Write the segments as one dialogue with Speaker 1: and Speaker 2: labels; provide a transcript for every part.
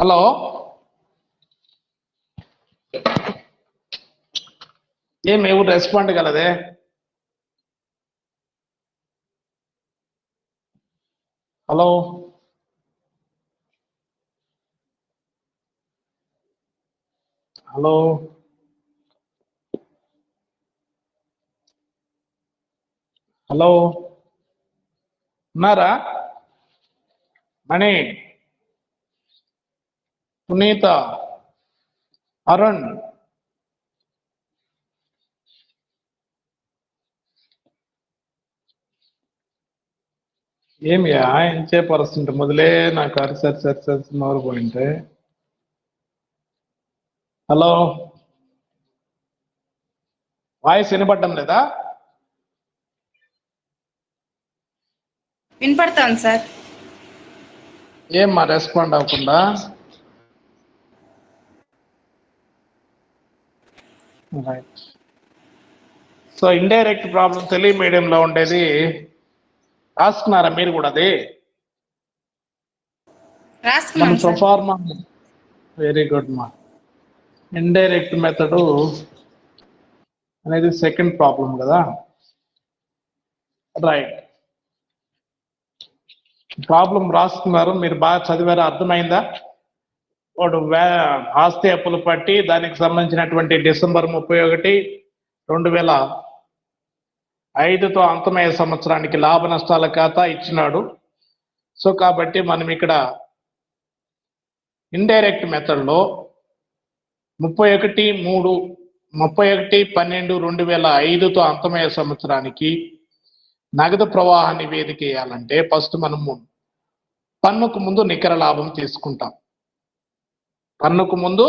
Speaker 1: Hello ఏం ఎవరు respond కలదే? Hello hello hello ఉన్నారా? మణి, పునీత, అరుణ్, ఏమియా ఎంచే పరుస్తుంటే మొదలే నాకు అరిసరి నోరు పోయింటే. హలో వాయిస్ వినపడ్డం లేదా?
Speaker 2: వినపడతాను సార్.
Speaker 1: ఏమ్మా రెస్పాండ్ అవ్వకుండా? Right. So indirect problem Telugu మీడియంలో ఉండేది రాసుకున్నారా మీరు కూడా? అది మన
Speaker 2: రాసుకున్నాం సార్.
Speaker 1: ప్రొఫార్మా. వెరీ గుడ్ మా. ఇండైరెక్ట్ మెథడ్ అనేది సెకండ్ ప్రాబ్లం కదా? రైట్. ప్రాబ్లం రాసుకున్నారు, మీరు బాగా చదివారా? అర్థమైందా? వాడు ఆస్తి అప్పులు పట్టి దానికి సంబంధించినటువంటి డిసెంబర్ 31, 2005తో అంతమయ్యే సంవత్సరానికి లాభ నష్టాల ఖాతా ఇచ్చినాడు. సో కాబట్టి మనం ఇక్కడ ఇండైరెక్ట్ మెథడ్లో 31/12/2005తో అంతమయ్యే సంవత్సరానికి నగదు ప్రవాహ నివేదిక వేయాలంటే ఫస్ట్ మనము పన్నుకు ముందు నికర లాభం తీసుకుంటాం. పన్నుకు ముందు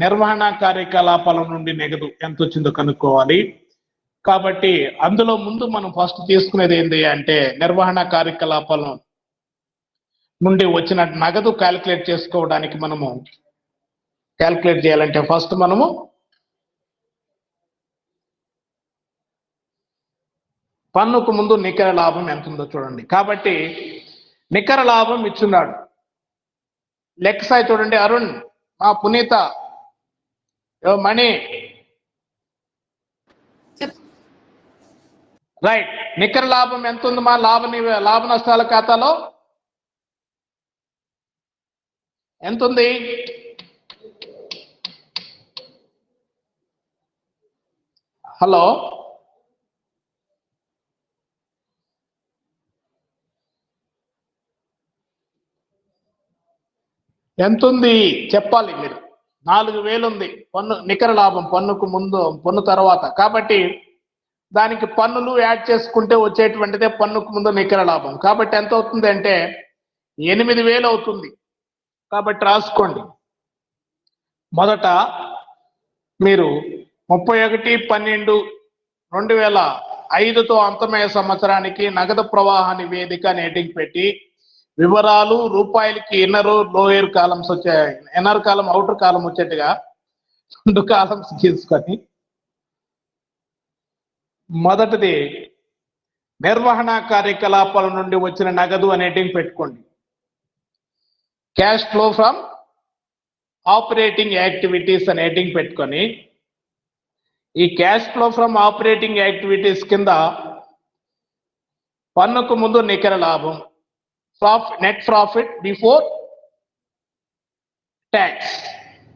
Speaker 1: నిర్వహణ కార్యకలాపాల నుండి నగదు ఎంత వచ్చిందో కనుక్కోవాలి. కాబట్టి అందులో ముందు మనం ఫస్ట్ తీసుకునేది ఏంటి అంటే నిర్వహణ కార్యకలాపాల నుండి వచ్చిన నగదు క్యాలిక్యులేట్ చేసుకోవడానికి మనము క్యాలిక్యులేట్ చేయాలంటే ఫస్ట్ మనము పన్నుకు ముందు నికర లాభం ఎంత ఉందో చూడండి. కాబట్టి నికర లాభం ఇచ్చున్నాడు. లెక్క సాయి చూడండి. అరుణ్, మా పునీత, మణి, రైట్. నికర లాభం ఎంత ఉంది మా లాభ నష్టాల ఖాతాలో? ఎంత ఉంది? హలో ఎంత ఉంది చెప్పాలి మీరు. 4000 ఉంది పన్ను నికర లాభం, పన్నుకు ముందు పన్ను తర్వాత. కాబట్టి దానికి పన్నులు యాడ్ చేసుకుంటే వచ్చేటువంటిదే పన్నుకు ముందు నికర లాభం. కాబట్టి ఎంత అవుతుంది అంటే 8000 అవుతుంది. కాబట్టి రాసుకోండి. మొదట మీరు 31/12/2005తో అంతమయ్యే సంవత్సరానికి నగదు ప్రవాహ నివేదిక హెడ్డింగ్ పెట్టి వివరాలు రూపాయలకి ఇన్నర్ లోయర్ కాలమ్స్ వచ్చాయి, ఇన్నర్ కాలం అవుటర్ కాలం వచ్చేట్టుగా 2 కాలమ్స్ తీసుకొని మొదటిది నిర్వహణ కార్యకలాపాల నుండి వచ్చిన నగదు అనే హెడ్డింగ్ పెట్టుకోండి. Cash flow from operating activities అనే హెడ్డింగ్ పెట్టుకొని ఈ cash flow from operating activities కింద పన్నుకు ముందు నికర లాభం, నెట్ ప్రాఫిట్ బిఫోర్ ట్యాక్స్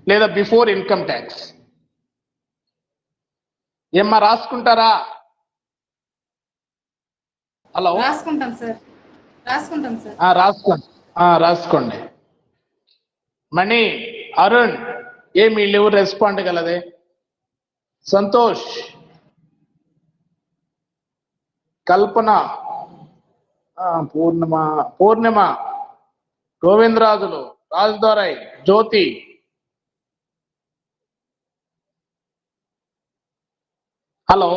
Speaker 1: లేదా బిఫోర్ ఇన్కమ్ ట్యాక్స్. ఏమ్మా రాసుకుంటారా? హలో
Speaker 2: రాసుకుంటాం సార్.
Speaker 1: రాసుకోండి. మణి, అరుణ్, ఏమి లేవు రెస్పాండ్ గలదే? సంతోష్, కల్పన, పూర్ణిమ, గోవిందరాజులు, రాజుదోరై, జ్యోతి, హలో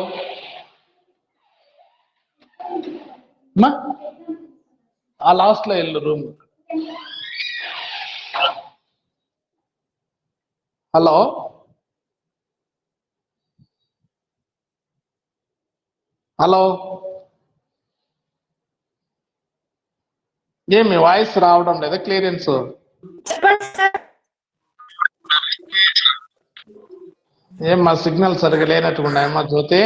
Speaker 1: ఆ లాస్ట్ లో వెళ్ళు రూమ్. హలో హలో ఏమి వాయిస్ రావడం లేదా? క్లియరెన్స్
Speaker 2: చెప్పండి సార్.
Speaker 1: ఏం మా సిగ్నల్ సరిగా లేనట్టుకున్నాయమ్మా జ్యోతి?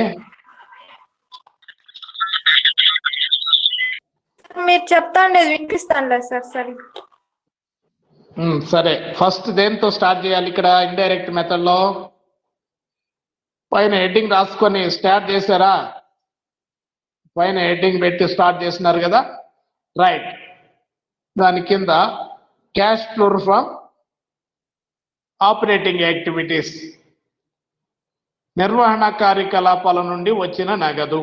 Speaker 2: మీరు చెప్తాండే వినిపిస్తానులే సార్. సరే
Speaker 1: సరే, ఫస్ట్ దేంతో స్టార్ట్ చేయాలి? ఇక్కడ ఇండైరెక్ట్ మెథడ్ లో పైన హెడ్డింగ్ రాసుకొని స్టార్ట్ చేశారా? పైన హెడ్డింగ్ పెట్టి స్టార్ట్ చేసినారు కదా, రైట్. దాని కింద cash flow from operating activities, నిర్వహణ కార్యకలాపాల నుండి వచ్చిన నగదు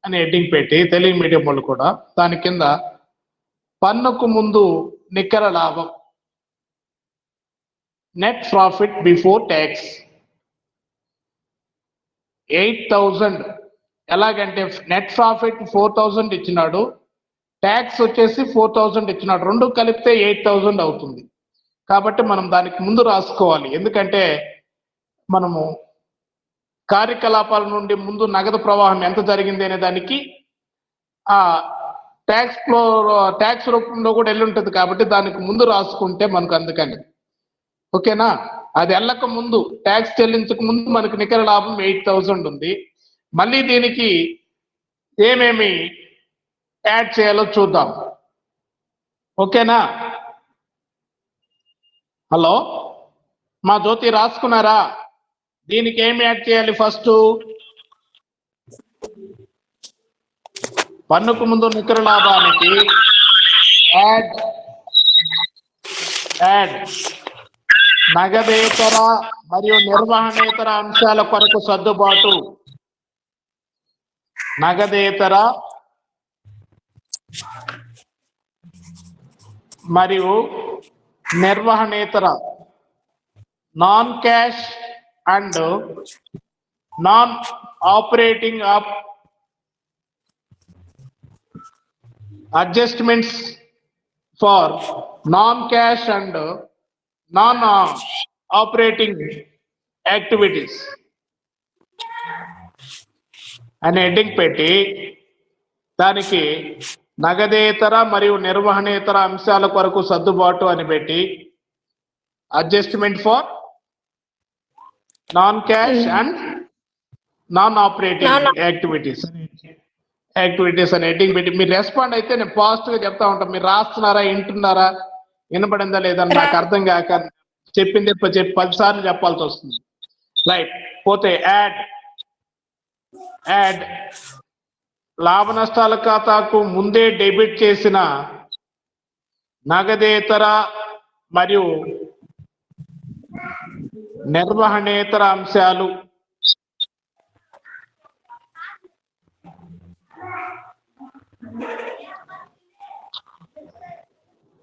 Speaker 1: అని హెడ్డింగ్ పెట్టి, తెలుగు మీడియం వాళ్ళు కూడా దాని కింద పన్నుకు ముందు నికర లాభం, నెట్ ప్రాఫిట్ బిఫోర్ ట్యాక్స్ 8,000. ఎలాగంటే నెట్ ప్రాఫిట్ 4,000 ఇచ్చినాడు, ట్యాక్స్ వచ్చేసి 4,000 ఇచ్చినాడు, రెండు కలిపితే 8,000 అవుతుంది. కాబట్టి మనం దానికి ముందు రాసుకోవాలి, ఎందుకంటే మనము కార్యకలాపాల నుండి ముందు నగదు ప్రవాహం ఎంత జరిగింది అనే దానికి ఆ ట్యాక్స్ రూపంలో కూడా వెళ్ళి ఉంటుంది. కాబట్టి దానికి ముందు రాసుకుంటే మనకు అందుకని ఓకేనా. అది వెళ్ళక ముందు, ట్యాక్స్ చెల్లించక ముందు మనకు నికర లాభం 8,000 ఉంది. మళ్ళీ దీనికి ఏమేమి యాడ్ చేయాలో చూద్దాం, ఓకేనా? హలో మా జ్యోతి, రాసుకున్నారా? దీనికి ఏమి యాడ్ చేయాలి? ఫస్ట్ పన్నుకు ముందు నికర లాభానికి యాడ్ నగదేతర మరియు నిర్వహణేతర అంశాల కొరకు సర్దుబాటు. నగదేతర మరియు నిర్వహణేతర, non cash and non operating of adjustments for non-cash and non-operating activities అనే హెడ్డింగ్ పెట్టి దానికి నగదేతర మరియు నిర్వహణేతర అంశాల కొరకు సర్దుబాటు అని పెట్టి, adjustment for non cash and non operating activities అని హెడ్డింగ్ పెట్టి మీరు రెస్పాండ్ అయితే నేను పాజిటివ్ గా చెప్తా ఉంటాను. మీరు రాస్తున్నారా, వింటున్నారా, వినపడిందా లేదా నాకు అర్థం కాక చెప్పింది చెప్పి 10 సార్లు చెప్పాల్సి వస్తుంది. రైట్. పోతే యాడ్ లాభ నష్టాల ఖాతాకు ముందే డెబిట్ చేసిన నగదేతర మరియు నిర్వహణేతర అంశాలు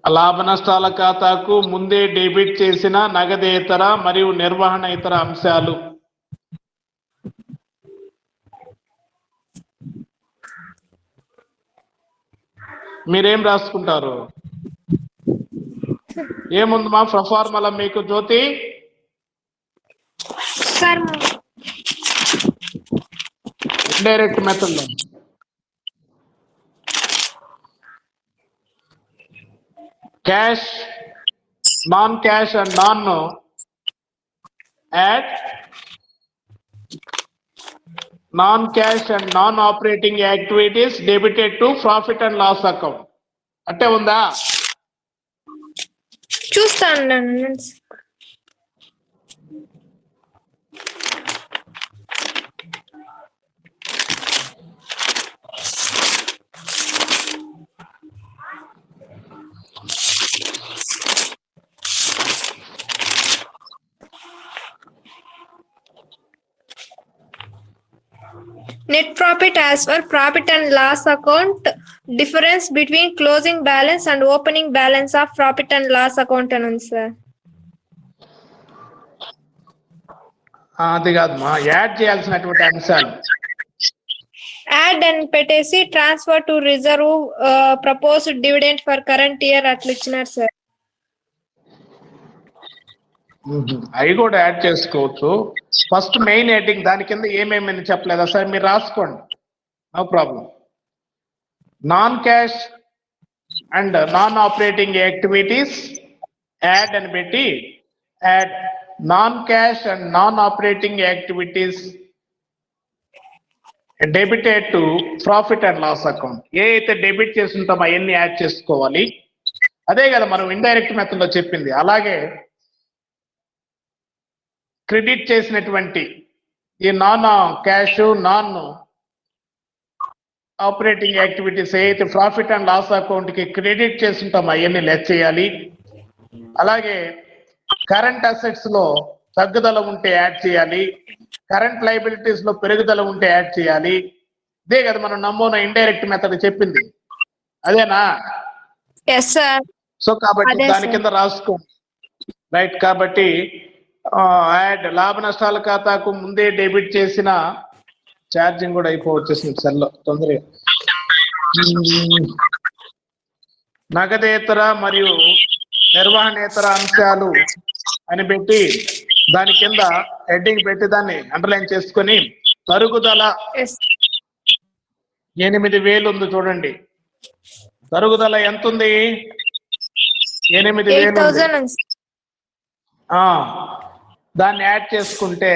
Speaker 1: లాభ నష్టాల ఖాతాకు ముందే డెబిట్ చేసిన నగదేతర మరియు నిర్వహణేతర అంశాలు. మీరేం రాసుకుంటారు? ఏముంది మా ప్రొఫార్మలా మీకు జ్యోతి? ఇండైరెక్ట్ మెథడ్ లో cash, non cash and non add non cash and non operating activities debited to profit and loss account. అంటే ఉందా?
Speaker 2: చూస్తాను. Net profit as per profit and loss account, difference between closing balance and opening balance of profit and loss account అని sir.
Speaker 1: అది కాదమ్మా, add చేయాల్సినటువంటి అంశాలు.
Speaker 2: Add అని పెట్టేసి transfer to reserve proposed dividend for current year అట్లా ఇచ్చినారు sir.
Speaker 1: అవి కూడా యాడ్ చేసుకోవచ్చు. ఫస్ట్ మెయిన్ హెడ్డింగ్ దాని కింద ఏమేమి చెప్పలేదా సార్? మీరు రాసుకోండి, no problem. Non cash and non operating activities add అని పెట్టి add non cash and non operating activities debited to profit and loss account. ఏ అయితే డెబిట్ చేసి ఉంటామో అవన్నీ యాడ్ చేసుకోవాలి. అదే కదా మనం ఇండైరెక్ట్ మెథడ్ లో చెప్పింది. అలాగే క్రెడిట్ చేసినటువంటి ఈ non cash non operating activities ఏదైతే ప్రాఫిట్ అండ్ లాస్ అకౌంట్ కి క్రెడిట్ చేసి ఉంటామో అవన్నీ లెస్ చేయాలి. అలాగే కరెంట్ అసెట్స్ లో తగ్గుదల ఉంటే యాడ్ చేయాలి. కరెంట్ లైబిలిటీస్ లో పెరుగుదల ఉంటే యాడ్ చేయాలి. ఇదే కదా మనం నమూనా ఇండైరెక్ట్ మెథడ్ చెప్పింది, అదేనా?
Speaker 2: Yes, sir.
Speaker 1: సో కాబట్టి
Speaker 2: అదే
Speaker 1: దాని
Speaker 2: sir.
Speaker 1: కింద రాసుకో, రైట్. కాబట్టి యాడ్ లాభ నష్టాల ఖాతాకు ముందే డెబిట్ చేసిన ఛార్జింగ్ కూడా అయిపోవచ్చేసింది సెల్లో తొందరగా. నగదేతర మరియు నిర్వహణేతర అంశాలు అని పెట్టి దాని కింద హెడ్డింగ్ పెట్టి దాన్ని అండర్లైన్ చేసుకొని తరుగుదల
Speaker 2: Yes.
Speaker 1: 8,000 ఉంది చూడండి. తరుగుదల ఎంత ఉంది? 8,000 ఉంది.
Speaker 2: 8,000.
Speaker 1: దాన్ని యాడ్ చేసుకుంటే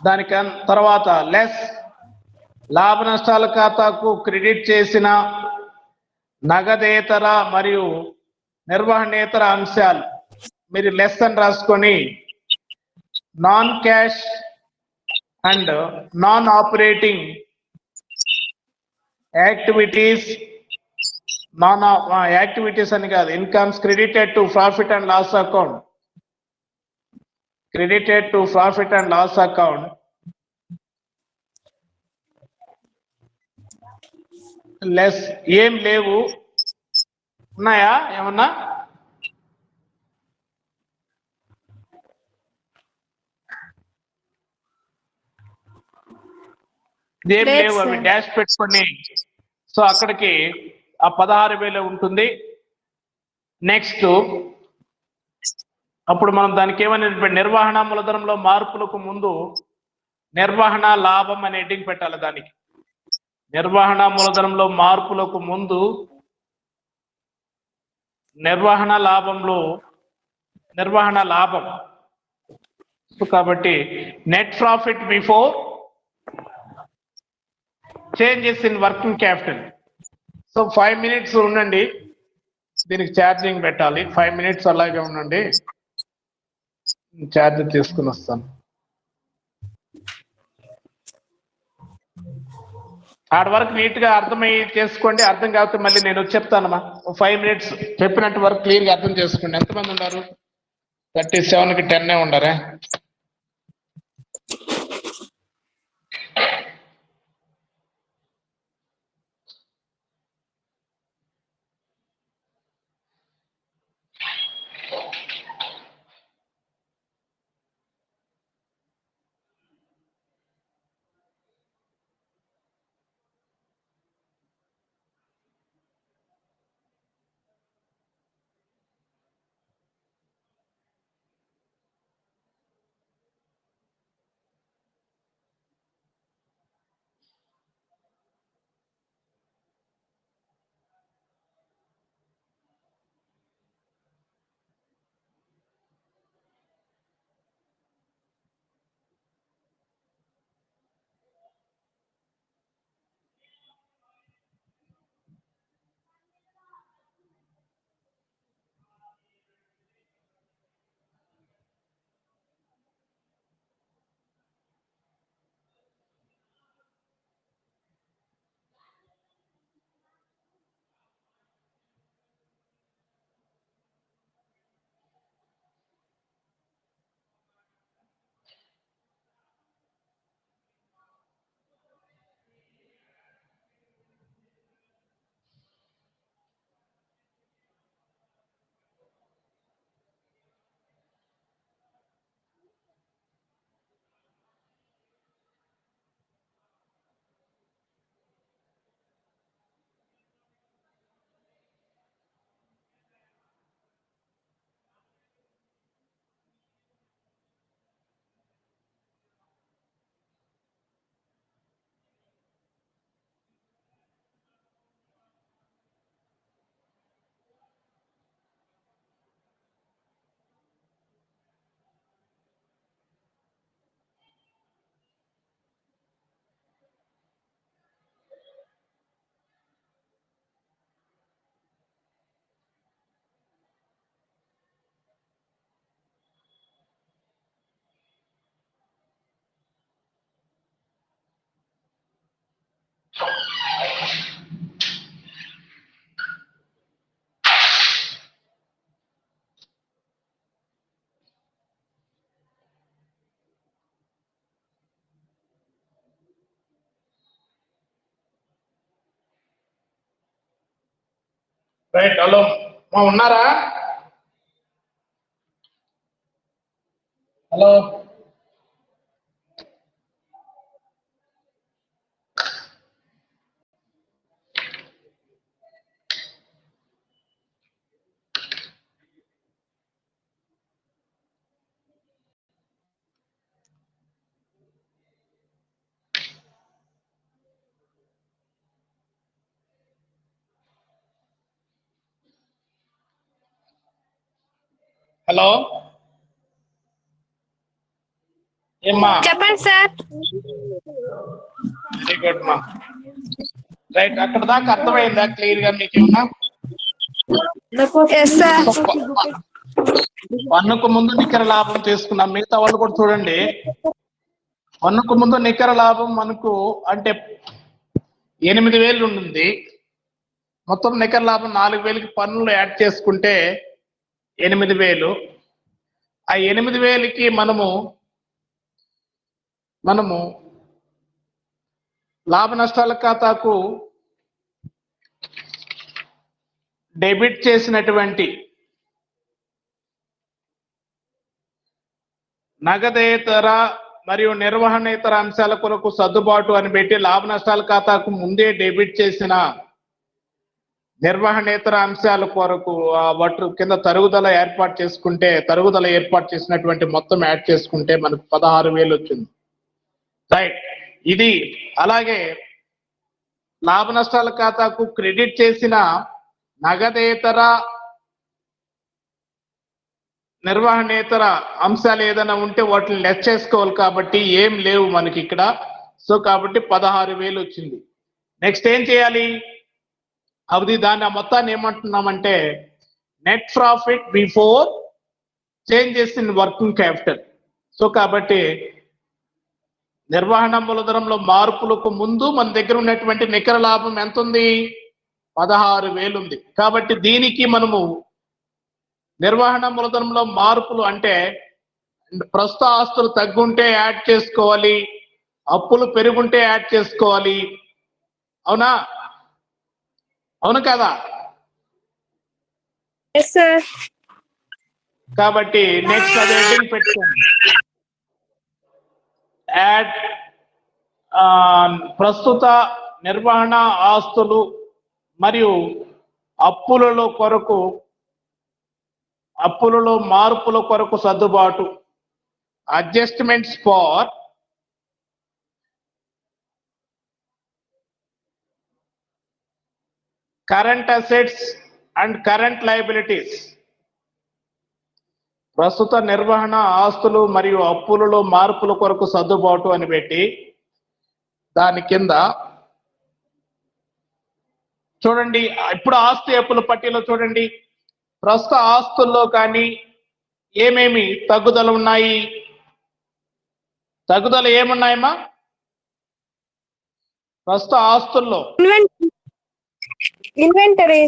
Speaker 1: దానికి తర్వాత లెస్ లాభ నష్టాల ఖాతాకు క్రెడిట్ చేసిన నగదేతర మరియు నిర్వహణేతర అంశాలు మీరు లెస్ అని రాసుకొని non cash and non operating activities activities అని కాదు, incomes credited to profit and loss account, credited to profit and loss account less. ఏం లేవు, ఉన్నాయా ఏమన్నా? ఏం
Speaker 2: లేదు
Speaker 1: లేవు, అవి
Speaker 2: sir.
Speaker 1: డాష్ పెట్టుకొని సో అక్కడికి ఆ 16,000 ఉంటుంది. నెక్స్ట్ అప్పుడు మనం దానికి ఏమని నిర్వహణ మూలధనంలో మార్పులకు ముందు నిర్వహణ లాభం అనే హెడ్డింగ్ పెట్టాలి. దానికి నిర్వహణ మూలధనంలో మార్పులకు ముందు నిర్వహణ లాభంలో నిర్వహణ లాభం. కాబట్టి net profit before changes in working capital. So 5 minutes ఉండండి, దీనికి ఛార్జింగ్ పెట్టాలి. 5 minutes అలాగే ఉండండి, ఛార్జ్ తీసుకుని వస్తాను. ఆడి వరకు నీట్ గా అర్థమయ్యి చేసుకోండి. అర్థం కాకపోతే మళ్ళీ నేను వచ్చి చెప్తానమ్మా. 5 minutes చెప్పినట్టు వరకు క్లియర్ గా అర్థం చేసుకోండి. ఎంతమంది ఉన్నారు? 37కి 10 ఉండరా? రైట్. హలో మా ఉన్నారా? హలో హలో ఏమ్మా?
Speaker 2: చెప్పండి సార్.
Speaker 1: వెరీ గుడ్ మా. రైట్, అక్కడ దాకా అర్థమైందా క్లియర్ గా మీకు ఏమన్నా?
Speaker 2: Yes sir.
Speaker 1: పన్నుకు ముందు నికర లాభం తీసుకున్నాం. మిగతా వాళ్ళు కూడా చూడండి. పన్నుకు ముందు నికర లాభం మనకు అంటే 8,000 ఉంటుంది. మొత్తం నికర లాభం 4,000కి పన్నులు యాడ్ చేసుకుంటే 8,000. ఆ 8,000కి మనము లాభ నష్టాల ఖాతాకు డెబిట్ చేసినటువంటి నగదేతర మరియు నిర్వహణేతర అంశాల కొరకు సర్దుబాటు అని పెట్టి లాభ నష్టాల ఖాతాకు ముందే డెబిట్ చేసిన నిర్వహణేతర అంశాల కొరకు వాటి కింద తరుగుదల ఏర్పాటు చేసినటువంటి మొత్తం యాడ్ చేసుకుంటే మనకు 16,000 వచ్చింది. రైట్. ఇది అలాగే లాభ నష్టాల ఖాతాకు క్రెడిట్ చేసిన నగదేతర నిర్వహణేతర అంశాలు ఏదైనా ఉంటే వాటిని లెస్ చేసుకోవాలి. కాబట్టి ఏం లేవు మనకి ఇక్కడ. సో కాబట్టి 16,000 వచ్చింది. నెక్స్ట్ ఏం చేయాలి? దాన్ని ఆ మొత్తాన్ని ఏమంటున్నామంటే net profit before changes in working capital. So కాబట్టి నిర్వహణ మూలధనంలో మార్పులకు ముందు మన దగ్గర ఉన్నటువంటి నికర లాభం ఎంత ఉంది? 16,000 ఉంది. కాబట్టి దీనికి మనము నిర్వహణ మూలధనంలో మార్పులు అంటే ప్రస్తుత ఆస్తులు తగ్గుంటే యాడ్ చేసుకోవాలి, అప్పులు పెరుగుంటే యాడ్ చేసుకోవాలి. అవునా? అవును కదా?
Speaker 2: Yes sir.
Speaker 1: కాబట్టి నెక్స్ట్ అది హెడ్డింగ్ పెట్టుకోండి. యాడ్ ప్రస్తుత నిర్వహణ ఆస్తులు మరియు అప్పులలో మార్పుల కొరకు సర్దుబాటు, adjustments for current assets and current liabilities. ప్రస్తుత నిర్వహణ ఆస్తులు మరియు అప్పులలో మార్పుల కొరకు సర్దుబాటు అని పెట్టి దాని కింద చూడండి. ఇప్పుడు ఆస్తి అప్పుల పట్టీలో చూడండి, ప్రస్తుత ఆస్తుల్లో కానీ ఏమేమి తగ్గుదల ఉన్నాయి? తగ్గుదల ఏమున్నాయమ్మా ప్రస్తుత ఆస్తుల్లో?
Speaker 2: ఇన్వెంటరీ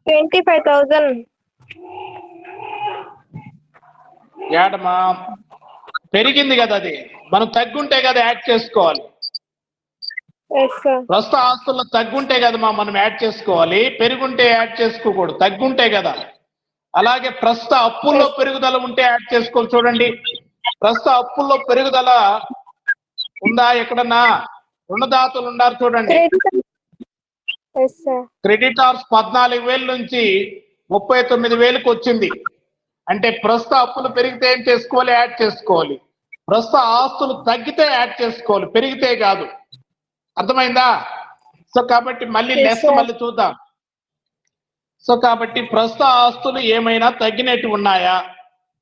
Speaker 2: 25,000.
Speaker 1: యాడమా పెరిగింది కదా, అది మనం తగ్గుంటే కదా యాడ్ చేసుకోవాలి. ప్రస్తుత ఆస్తుల్లో తగ్గుంటే కదమ్మా మనం యాడ్ చేసుకోవాలి, పెరుగుంటే యాడ్ చేసుకోకూడదు, తగ్గుంటే కదా. అలాగే ప్రస్తుత అప్పుల్లో పెరుగుదల ఉంటే యాడ్ చేసుకోవాలి. చూడండి, ప్రస్తుత అప్పుల్లో పెరుగుదల ఉందా ఎక్కడన్నా? రుణదాతలు ఉన్నారు చూడండి. క్రెడిటార్స్ 14,000 నుంచి 39,000కి వచ్చింది. అంటే ప్రస్తుత అప్పులు పెరిగితే ఏం చేసుకోవాలి? యాడ్ చేసుకోవాలి. ప్రస్తుత ఆస్తులు తగ్గితే యాడ్ చేసుకోవాలి, పెరిగితే కాదు. అర్థమైందా? సో కాబట్టి మళ్ళీ మళ్ళీ చూద్దాం. సో కాబట్టి ప్రస్తుత ఆస్తులు ఏమైనా తగ్గినట్టు ఉన్నాయా?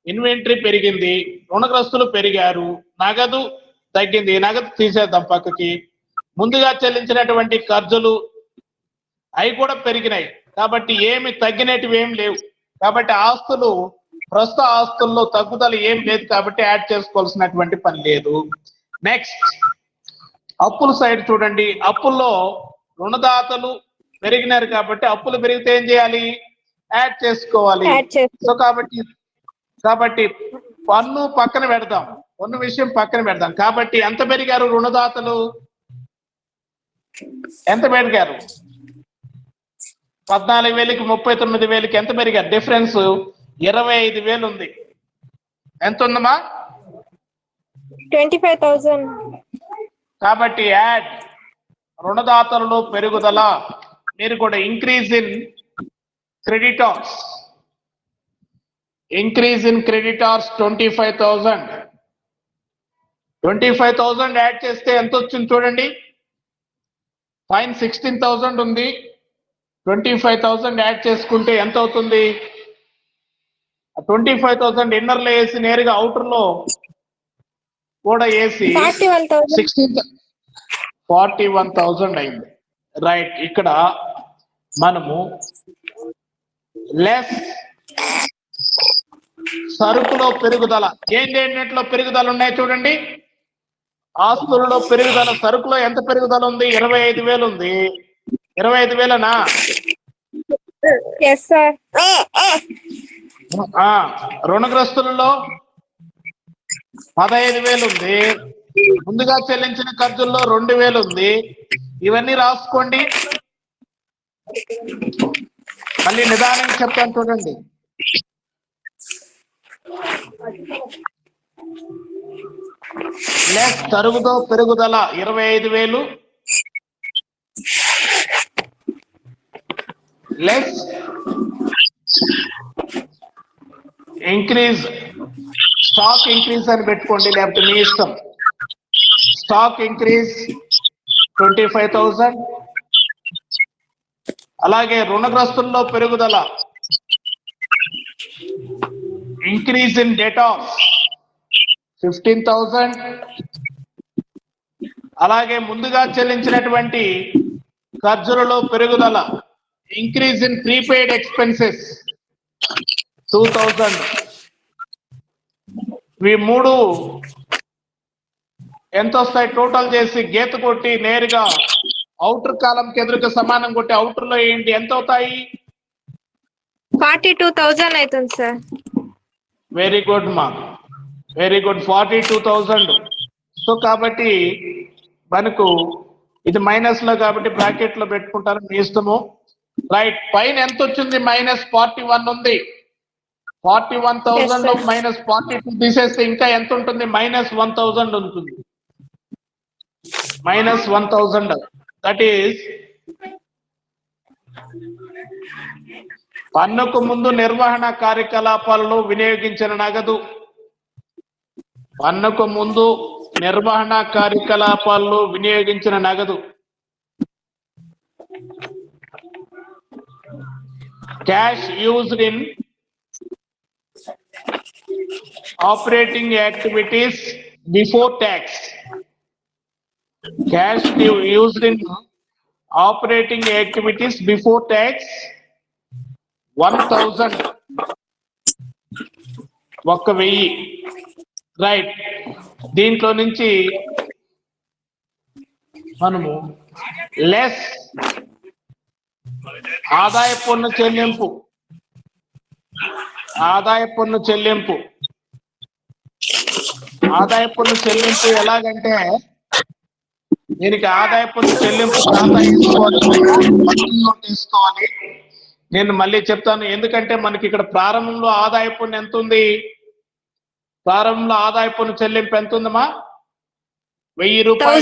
Speaker 1: ఇన్వెంటరీ పెరిగింది, రుణగ్రస్తులు పెరిగారు, నగదు తగ్గింది, నగదు తీసేద్దాం పక్కకి. ముందుగా చెల్లించినటువంటి ఖర్చులు అవి కూడా పెరిగినాయి. కాబట్టి ఏమి తగ్గినట్టు ఏం లేవు. కాబట్టి ప్రస్తుత ఆస్తుల్లో తగ్గుదల ఏం లేదు, కాబట్టి యాడ్ చేసుకోవాల్సినటువంటి పని లేదు. నెక్స్ట్ అప్పుల సైడ్ చూడండి. అప్పుల్లో రుణదాతలు పెరిగినారు కాబట్టి అప్పులు పెరిగితే ఏం చేయాలి? యాడ్ చేసుకోవాలి. సో కాబట్టి పన్ను పక్కన పెడదాం, పన్ను విషయం పక్కన పెడదాం. కాబట్టి ఎంత పెరిగారు రుణదాతలు? ఎంత పెరిగారు? 14,000కి 39,000కి ఎంత పెరిగారు? డిఫరెన్స్ 25,000 ఉంది. ఎంత ఉందమ్మా?
Speaker 2: 25,000.
Speaker 1: కాబట్టి యాడ్ రుణదాతలలో పెరుగుదల. మీరు కూడా increase in creditors. Increase in creditors 25,000. 25,000 add చేస్తే ఎంత వచ్చింది చూడండి. ఫైన్ 16,000 ఉంది. 25,000 యాడ్ చేసుకుంటే ఎంత అవుతుంది? 25,000 ఇన్నర్ లో వేసి నేరుగా అవుటర్ లో కూడా వేసి 41,000 అయింది. రైట్. ఇక్కడ మనము లెస్ సరుకులో పెరుగుదల. ఏంటేంటిలో పెరుగుదల ఉన్నాయి చూడండి. ఆస్తులలో పెరుగుదల. సరుకులో ఎంత పెరుగుదల ఉంది? 25,000 ఉంది. 25,000నా?
Speaker 2: Yes, sir.
Speaker 1: రుణగ్రస్తులలో 15,000 ఉంది. ముందుగా చెల్లించిన ఖర్చుల్లో 2,000 ఉంది. ఇవన్నీ రాసుకోండి. మళ్ళీ నిదానంగా చెప్తాను చూడండి. లెస్ తరుగుదో పెరుగుదల 25,000 లెస్ ఇంక్రీజ్ స్టాక్ ఇంక్రీజ్ అని పెట్టుకోండి, లేకపోతే మీ ఇష్టం. Stock increase 25,000. అలాగే రుణగ్రస్తుల్లో పెరుగుదల ఇంక్రీజ్ ఇన్ డెటార్స్ 15,000. అలాగే ముందుగా చెల్లించినటువంటి ఖర్చులలో పెరుగుదల ఇంక్రీజ్ ఇన్ ప్రీపెయిడ్ ఎక్స్పెన్సెస్ 2,000. ఇవి మూడు ఎంత వస్తాయి టోటల్ చేసి గీత కొట్టి నేరుగా అవుటర్ కాలంకి ఎదురుగా సమానం కొట్టి అవుటర్ లో ఏంటి ఎంత అవుతాయి?
Speaker 2: 42,000 అవుతుంది సార్.
Speaker 1: వెరీ గుడ్ మా, వెరీ గుడ్. 42,000. సో కాబట్టి మనకు ఇది మైనస్ లో కాబట్టి బ్రాకెట్ లో పెట్టుకుంటారు, మీ ఇష్టము. రైట్. పైన ఎంత వచ్చింది? -41 ఉంది. 41,000 లో -42 తీసేస్తే ఇంకా ఎంత ఉంటుంది? -1,000 ఉంటుంది. -1,000. దట్ ఈస్ పన్నుకు ముందు నిర్వహణ కార్యకలాపాలలో వినియోగించిన నగదు. పన్నుకు ముందు నిర్వహణ కార్యకలాపాల్లో వినియోగించిన నగదు. Cash used in operating activities before tax. Cash used in operating activities before tax 1,000. 1,000. Right. దీంట్లో నుంచి మనము లెస్ ఆదాయ పన్ను చెల్లింపు. ఆదాయ పన్ను చెల్లింపు. ఆదాయ పన్ను చెల్లింపు ఎలాగంటే దీనికి ఆదాయ పన్ను చెల్లింపు ఖాతా తీసుకోవాలి. నేను మళ్ళీ చెప్తాను, ఎందుకంటే మనకి ఇక్కడ ప్రారంభంలో ఆదాయ పన్ను ఎంత ఉంది? ప్రారంభంలో ఆదాయ పన్ను చెల్లింపు ఎంత ఉందమ్మా? 1,000 రూపాయలు.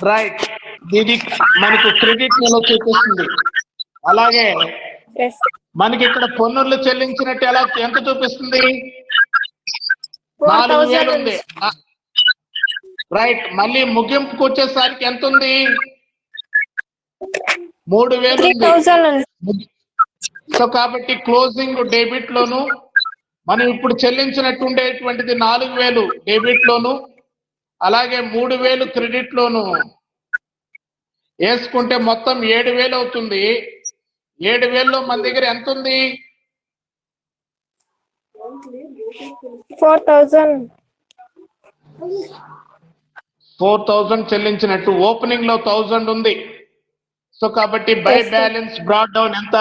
Speaker 1: రైట్. ఇది మనకు క్రెడిట్ లో చూపిస్తుంది. అలాగే మనకి ఇక్కడ పన్నులు చెల్లించినట్టు ఎంత చూపిస్తుంది? 4,000 ఉంది. రైట్. మళ్ళీ ముగింపుకు వచ్చేసరికి ఎంత ఉంది? 3,000 ఉంది. సో కాబట్టి క్లోజింగ్ డెబిట్ లోను మనం ఇప్పుడు చెల్లించినట్టు ఉండేటువంటిది 4,000 డెబిట్ లోను, అలాగే 3,000 క్రెడిట్ లోను వేసుకుంటే మొత్తం 7,000 అవుతుంది. 7,000లో మన దగ్గర ఎంత ఉంది? 4,000 చెల్లించినట్టు. ఓపెనింగ్ లో 1,000 ఉంది. సో కాబట్టి బై బ్యాలెన్స్ బ్రాట్ డౌన్ ఎంత?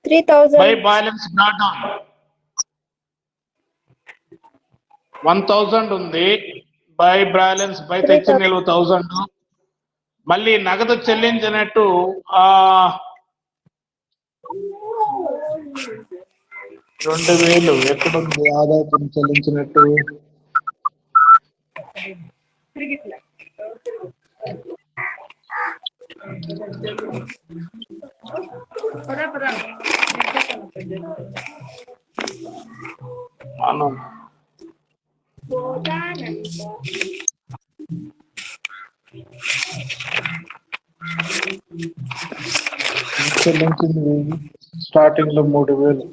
Speaker 2: 3,000.
Speaker 1: బై బ్యాలెన్స్ బ్రాట్ డౌన్ 1,000 ఉంది. బై బ్యాలెన్స్ బై తెచ్చిన నిల్వ 1000, మళ్ళీ నగదు చెల్లించినట్టు 2000 ఎక్కడుంది ఆదాయ పన్ను చెల్లించినట్టు? మనం చెల్లించింది స్టార్టింగ్ లో 3000.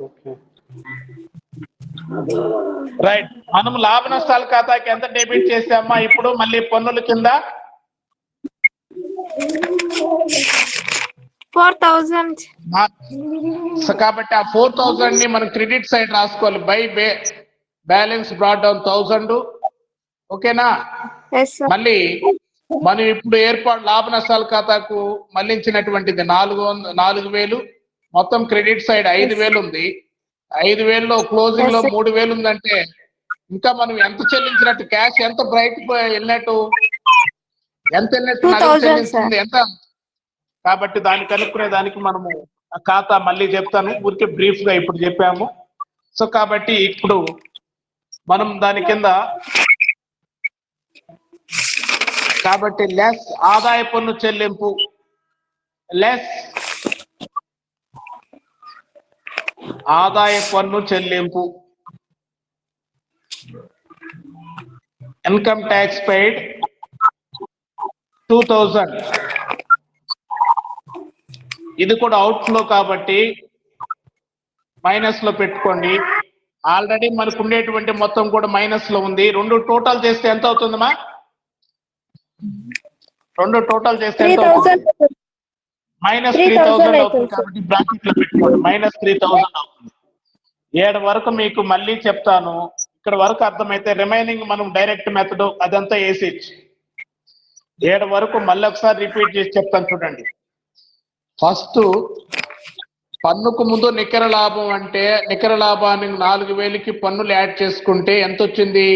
Speaker 1: Okay right. మనం లాభ నష్టాల ఖాతాకి ఎంత డెబిట్ చేసామా ఇప్పుడు మళ్ళీ పన్నుల కింద?
Speaker 2: 4000.
Speaker 1: కాబట్టి ఆ 4000 ని మనం క్రెడిట్ సైడ్ రాసుకోవాలి. By balance brought down 1000. ఓకేనా?
Speaker 2: Yes, sir.
Speaker 1: మళ్ళీ మనం ఇప్పుడు ఏర్పాటు లాభ నష్టాల ఖాతాకు మళ్లించినటువంటిది 4000. మొత్తం క్రెడిట్ సైడ్ 5000 ఉంది. 5000లో క్లోజింగ్ లో 3000 ఉందంటే ఇంకా మనం ఎంత చెల్లించినట్టు? క్యాష్ ఎంత బ్రైట్ వెళ్ళినట్టు? ఎంత వెళ్ళినట్టు? నగదు చెల్లించింది ఎంత? కాబట్టి దాన్ని కనుక్కునే దానికి మనము ఖాతా మళ్ళీ చెప్తాను, ఊరికే బ్రీఫ్ గా ఇప్పుడు చెప్పాము. సో కాబట్టి ఇప్పుడు మనం దాని కింద కాబట్టి లెస్ ఆదాయ పన్ను చెల్లింపు, లెస్ ఆదాయ పన్ను చెల్లింపు, ఇన్కమ్ ట్యాక్స్ పెయిడ్ 2000. ఇది కూడా అవుట్ ఫ్లో కాబట్టి మైనస్ లో పెట్టుకోండి. ఆల్రెడీ మనకు ఉండేటువంటి మొత్తం కూడా మైనస్ లో ఉంది. 2 టోటల్ చేస్తే ఎంత అవుతుందమ్మా? 2 టోటల్ చేస్తే ఎంత అవుతుంది? -3000 అవుతుంది. కాబట్టి బ్రాకెట్ లో పెట్టుకోండి. -3000 అవుతుంది. 7 వరకు మీకు మళ్ళీ చెప్తాను. ఇక్కడ వరకు అర్థమైతే రిమైనింగ్ మనం డైరెక్ట్ మెథడ్ అదంతా వేసేయచ్చు. 7 వరకు మళ్ళీ ఒకసారి రిపీట్ చేసి చెప్తాను చూడండి. ఫస్ట్ పన్నుకు ముందు నికర లాభం అంటే నికర లాభానికి 4000కి పన్నులు యాడ్ చేసుకుంటే ఎంత వచ్చింది?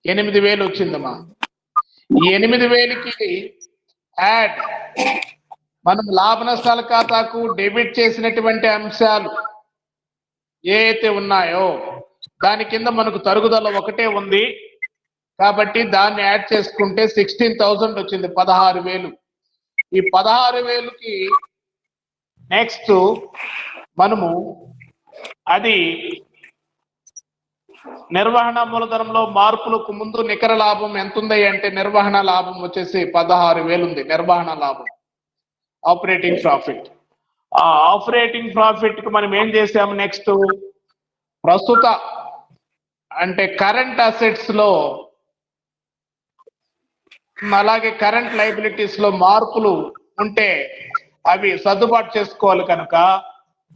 Speaker 1: 8000 వచ్చిందమ్మా. ఈ 8000కి యాడ్ మనం లాభ నష్టాల ఖాతాకు డెబిట్ చేసినటువంటి అంశాలు ఏ అయితే ఉన్నాయో దాని కింద మనకు తరుగుదల ఒకటే ఉంది కాబట్టి దాన్ని యాడ్ చేసుకుంటే 16,000 వచ్చింది. 16,000. ఈ 16,000కి నెక్స్ట్ మనము అది నిర్వహణ మూలధనంలో మార్పులకు ముందు నికర లాభం ఎంత ఉంది అంటే నిర్వహణ లాభం వచ్చేసి 16,000 ఉంది. నిర్వహణ లాభం, ఆపరేటింగ్ ప్రాఫిట్. ఆ ఆపరేటింగ్ ప్రాఫిట్ కు మనం ఏం చేసాము? నెక్స్ట్ ప్రస్తుత అంటే కరెంట్ అసెట్స్ లో అలాగే కరెంట్ లైబిలిటీస్ లో మార్పులు ఉంటే అవి సర్దుబాటు చేసుకోవాలి కనుక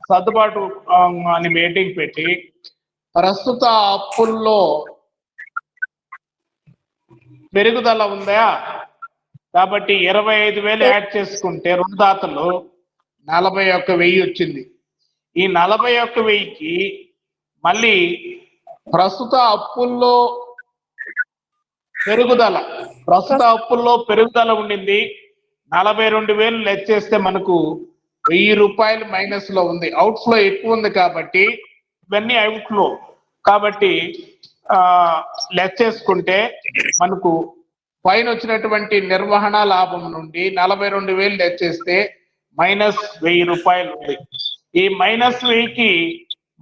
Speaker 1: సర్దుబాటు అని మీటింగ్ పెట్టి ప్రస్తుత అప్పుల్లో పెరుగుదల ఉందా కాబట్టి 25,000 యాడ్ చేసుకుంటే రుణదాతలు 41,000 వచ్చింది. ఈ 41,000కి మళ్ళీ ప్రస్తుత అప్పుల్లో పెరుగుదల ఉండింది. 42,000 లెస్ చేస్తే మనకు 1000 రూపాయలు మైనస్ లో ఉంది. అవుట్ ఫ్లో ఎక్కువ ఉంది కాబట్టి ఇవన్నీ అవుట్ ఫ్లో కాబట్టి లెస్ చేసుకుంటే మనకు పైన వచ్చినటువంటి నిర్వహణ లాభం నుండి 42,000 లెస్ చేస్తే -1000 రూపాయలు ఉంది. ఈ -1000కి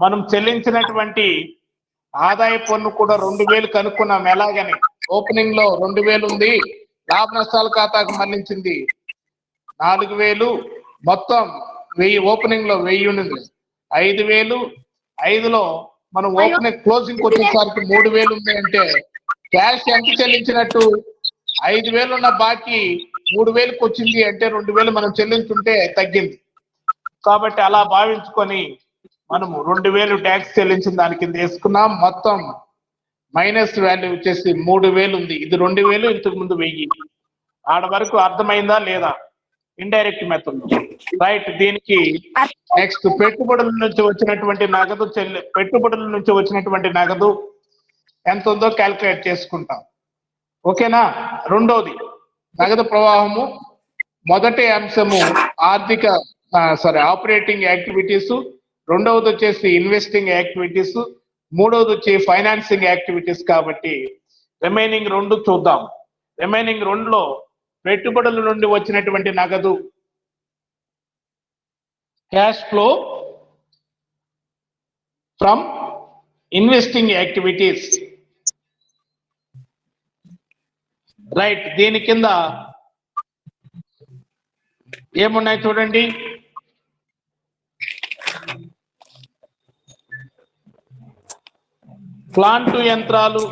Speaker 1: మనం చెల్లించినటువంటి ఆదాయ పన్ను కూడా 2,000 కనుక్కున్నాం. ఎలాగని ఓపెనింగ్ లో 2,000 ఉంది, లాభ నష్టాల ఖాతాకు మళ్లించింది 4,000, మొత్తం 1000. ఓపెనింగ్ లో 1000 ఉంది. 5,000, 5లో మనం ఓపెనింగ్ క్లోజింగ్ వచ్చేసరికి 3,000 ఉంది. అంటే క్యాష్ ఎంత చెల్లించినట్టు? 5,000 ఉన్న బాకీ 3,000కి వచ్చింది అంటే 2,000 మనం చెల్లించుంటే తగ్గింది. కాబట్టి అలా భావించుకొని మనము 2,000 ట్యాక్స్ చెల్లించిన దాని కింద వేసుకున్నాం. మొత్తం మైనస్ వాల్యూ వచ్చేసి 3,000 ఉంది. ఇది 2,000, ఇంతకు ముందు 1000. ఆడ వరకు అర్థమైందా లేదా? Indirect method right. దీనికి నెక్స్ట్ పెట్టుబడుల నుంచి వచ్చినటువంటి నగదు ఎంత ఉందో క్యాల్కులేట్ చేసుకుంటాం. ఓకేనా? రెండోది నగదు ప్రవాహము. మొదటి అంశము ఆపరేటింగ్ యాక్టివిటీస్, రెండవది వచ్చేసి ఇన్వెస్టింగ్ యాక్టివిటీస్, మూడవది వచ్చి ఫైనాన్సింగ్ యాక్టివిటీస్. కాబట్టి రిమైనింగ్ 2 చూద్దాం. రిమైనింగ్ 2లో పెట్టుబడుల నుండి వచ్చినటువంటి నగదు, cash flow from investing activities. Right, దీని కింద ఏమున్నాయి చూడండి. ప్లాంట్ యంత్రాలు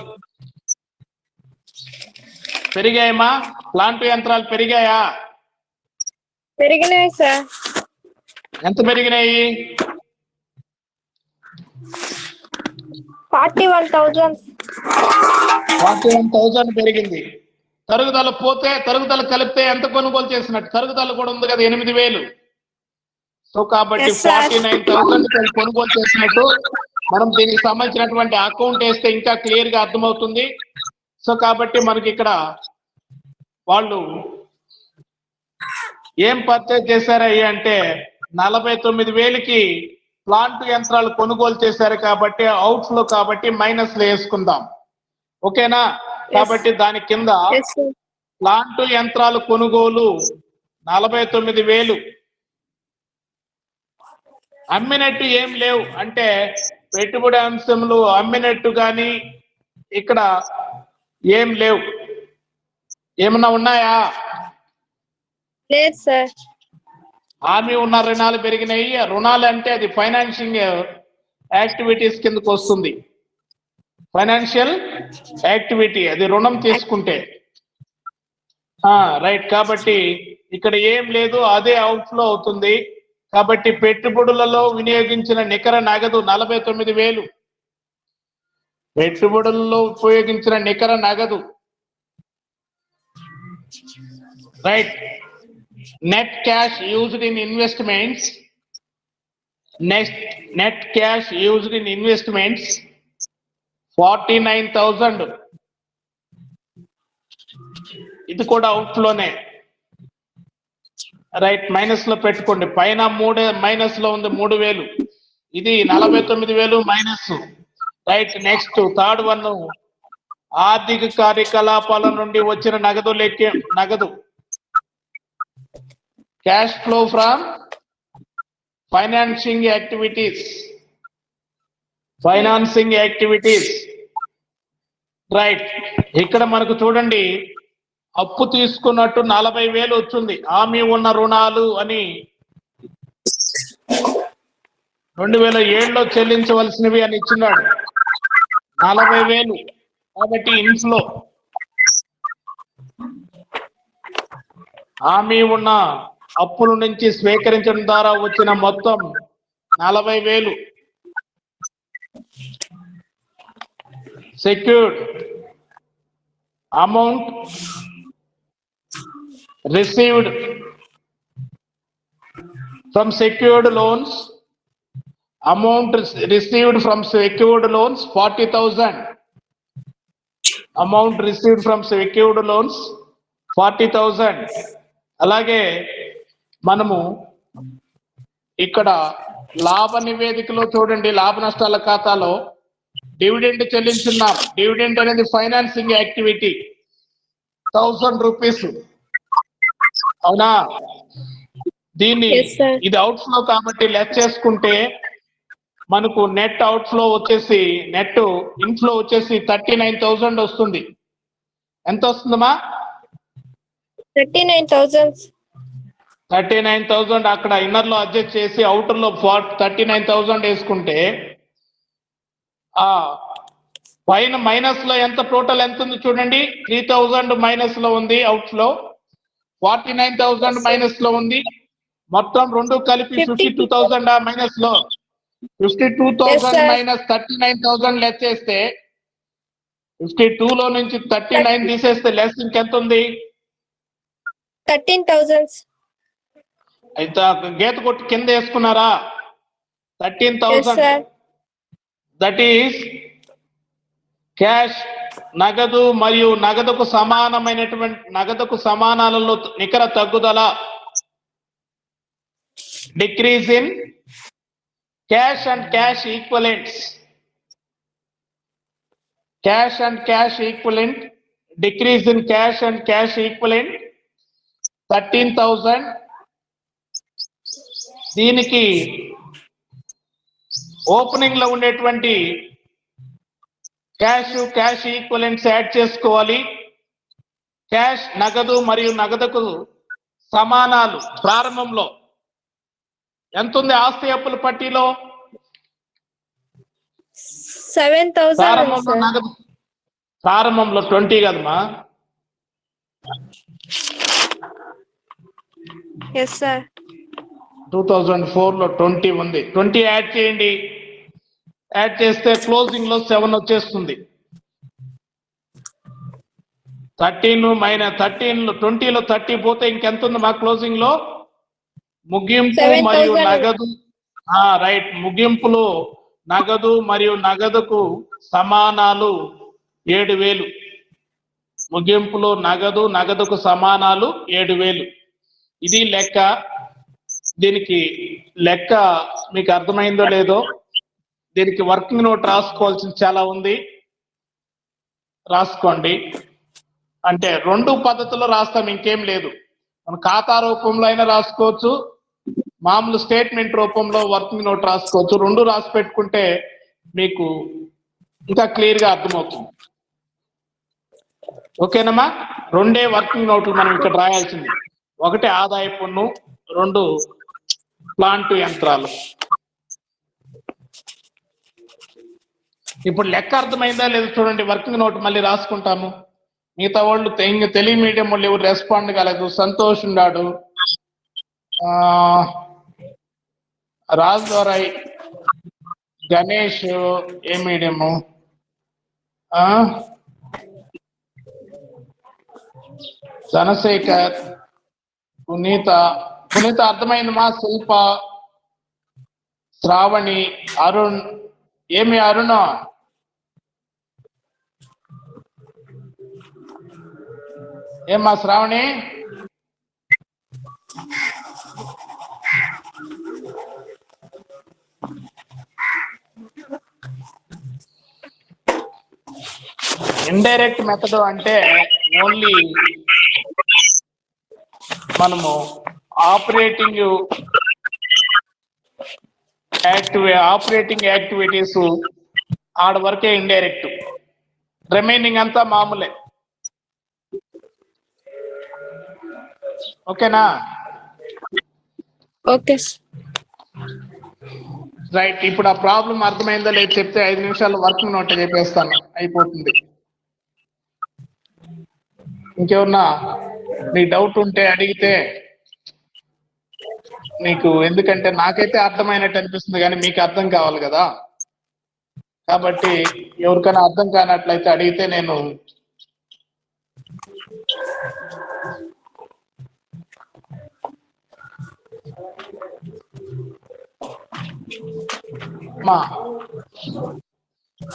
Speaker 1: పెరిగాయమ్మా? ప్లాంట్ యంత్రాలు పెరిగాయా?
Speaker 2: పెరిగినాయి సార్.
Speaker 1: ఎంత పెరిగినాయి?
Speaker 2: 41,000.
Speaker 1: 41,000 పెరిగింది. తరుగుదల కలిపితే ఎంత కొనుగోలు చేసినట్టు? తరుగుదల కూడా ఉంది కదా, 8,000. సో కాబట్టి
Speaker 2: Yes, sir.
Speaker 1: 49,000 కొనుగోలు చేసినట్టు. మనం దీనికి సంబంధించినటువంటి అకౌంట్ వేస్తే ఇంకా క్లియర్ గా అర్థమవుతుంది. సో కాబట్టి మనకి ఇక్కడ వాళ్ళు ఏం పర్చేజ్ చేశారయ్యి అంటే 49,000కి ప్లాంట్ యంత్రాలు కొనుగోలు చేశారు కాబట్టి అవుట్ ఫ్లో, కాబట్టి మైనస్ లో వేసుకుందాం. ఓకేనా? కాబట్టి దాని కింద
Speaker 2: Yes, sir.
Speaker 1: ప్లాంట్ యంత్రాలు కొనుగోలు 49,000. అమ్మినట్టు ఏం లేవు అంటే పెట్టుబడి అంశంలో అమ్మినట్టు కానీ ఇక్కడ ఏం లేవు. ఏమన్నా ఉన్నాయా?
Speaker 2: లేదు సార్.
Speaker 1: హామీ ఉన్న రుణాలు పెరిగినాయి. రుణాలు అంటే అది ఫైనాన్షియల్ యాక్టివిటీస్ కిందకు వస్తుంది. ఫైనాన్షియల్ యాక్టివిటీ, అది రుణం తీసుకుంటే. రైట్, కాబట్టి ఇక్కడ ఏం లేదు, అదే అవుట్ ఫ్లో అవుతుంది. కాబట్టి పెట్టుబడులలో వినియోగించిన నికర నగదు 49,000. పెట్టుబడులలో ఉపయోగించిన నికర నగదు. Right. Net cash used in investments. Net cash used in investments 49,000. ఇది కూడా అవుట్ ఫ్లోనే. రైట్, మైనస్ లో పెట్టుకోండి. పైన మైనస్ లో ఉంది 3,000. ఇది 49,000 minus. Right, next third one, ఆర్థిక కార్యకలాపాల నుండి వచ్చిన నగదు. Cash flow from financing activities. Right, ఇక్కడ మనకు చూడండి, అప్పు తీసుకున్నట్టు 40,000 వచ్చింది. హామీ ఉన్న రుణాలు అని 2007లో చెల్లించవలసినవి అని ఇచ్చినాడు 40,000. కాబట్టి ఇన్ఫ్లో. హామీ ఉన్న అప్పుల నుంచి స్వీకరించడం ద్వారా వచ్చిన మొత్తం 40,000. Secured amount received from secured loans. Amount received from secured loans 40,000. Amount received from secured loans 40,000. అలాగే మనము ఇక్కడ లాభ నివేదికలో చూడండి, లాభ నష్టాల ఖాతాలో డివిడెండ్ చెల్లించున్నాం. డివిడెండ్ అనేది ఫైనాన్సింగ్ యాక్టివిటీ 1,000 రూపీస్. అవునా? దీన్ని ఇది అవుట్ ఫ్లో కాబట్టి లెస్ చేసుకుంటే మనకు నెట్ అవుట్ ఫ్లో వచ్చేసి, నెట్ ఇన్ఫ్లో వచ్చేసి 39,000 వస్తుంది. ఎంత వస్తుందమ్మా? 39,000. అక్కడ ఇన్నర్ లో అడ్జస్ట్ చేసి అవుటర్ లో 39,000 వేసుకుంటే పైన మైనస్ లో ఎంత టోటల్ ఎంత ఉంది చూడండి. 3,000 మైనస్ లో ఉంది అవుట్ ఫ్లో, 49,000 మైనస్ లో ఉంది. మొత్తం రెండు కలిపి 52,000 మైనస్ లో. 52,000 మైనస్ 39,000 లెస్ చేస్తే 52 లో నుంచి 39 తీసేస్తే లెస్ ఇంకెంత ఉంది?
Speaker 2: 13,000.
Speaker 1: అయితే గీత కొట్టి కింద వేసుకున్నారా? 13,000. దట్ ఈస్ క్యాష్ నగదు మరియు నగదుకు సమానమైనటువంటి నగదుకు సమానాలలో నికర తగ్గుదల decrease in cash and cash equivalents. Cash and cash equivalent, decrease in cash and cash equivalent 13,000. దీనికి ఓపెనింగ్ లో ఉండేటువంటి క్యాష్ ఈక్వలెంట్స్ యాడ్ చేసుకోవాలి. క్యాష్ నగదు మరియు నగదుకు సమానాలు ప్రారంభంలో ఎంత ఉంది ఆస్తి అప్పుల పట్టీలో?
Speaker 2: 7,000
Speaker 1: నగదు ప్రారంభంలో 20 కదమ్మా.
Speaker 2: yes sir.
Speaker 1: 2004 లో 20 ఉంది. 20 యాడ్ చేయండి. యాడ్ చేస్తే క్లోజింగ్ లో 7 వచ్చేస్తుంది. 13 మైనస్ 13 20లో 30 పోతే ఇంకెంత ఉంది మా క్లోజింగ్ లో? ముగింపు
Speaker 2: 7,000.
Speaker 1: మరియు నగదు రైట్, ముగింపులో నగదు మరియు నగదుకు సమానాలు 7,000. ముగింపులో నగదుకు సమానాలు 7,000. ఇది లెక్క. దీనికి లెక్క మీకు అర్థమైందో లేదో, దీనికి వర్కింగ్ నోట్ రాసుకోవాల్సింది చాలా ఉంది, రాసుకోండి. అంటే 2 పద్ధతుల్లో రాస్తాం, ఇంకేం లేదు. మన ఖాతా రూపంలో అయినా రాసుకోవచ్చు, మామూలు స్టేట్మెంట్ రూపంలో వర్కింగ్ నోట్ రాసుకోవచ్చు. 2 రాసి పెట్టుకుంటే మీకు ఇంకా క్లియర్ గా అర్థమవుతుంది. ఓకేనమ్మా? 2 వర్కింగ్ నోట్లు మనం ఇక్కడ రాయాల్సింది. 1 ఆదాయ పన్ను, 2 ప్లాంట్ యంత్రాలు. ఇప్పుడు లెక్క అర్థమైందా లేదు చూడండి. వర్కింగ్ నోట్ మళ్ళీ రాసుకుంటాము. మిగతా వాళ్ళు తెలుగు మీడియం వాళ్ళు ఎవరు రెస్పాండ్ కాలేదు. సంతోష్ ఉన్నాడు, రాజురాయ్, గణేష్ ఏ మీడియము, ధనశేఖర్, పునీత అర్థమైందమ్మా? శిల్ప, శ్రావణి, అరుణ్. ఏమి అరుణ? ఏమ్మా శ్రావణి? ఇండైరెక్ట్ మెథడ్ అంటే ఓన్లీ మనము ఆపరేటింగ్ యాక్టివిటీస్ ఆడ వరకే ఇండైరెక్ట్, రిమైనింగ్ అంతా మామూలే. ఓకేనా?
Speaker 2: Okay
Speaker 1: right. ఇప్పుడు ఆ ప్రాబ్లం అర్థమైందో లేదు చెప్తే 5 నిమిషాలు వర్కింగ్ నోట్ చెప్పేస్తాను, అయిపోతుంది. ఇంకేమన్నా నీ డౌట్ ఉంటే అడిగితే, నీకు ఎందుకంటే నాకైతే అర్థమైనట్టు అనిపిస్తుంది కానీ మీకు అర్థం కావాలి కదా, కాబట్టి ఎవరికైనా అర్థం కానట్లయితే అడిగితే నేను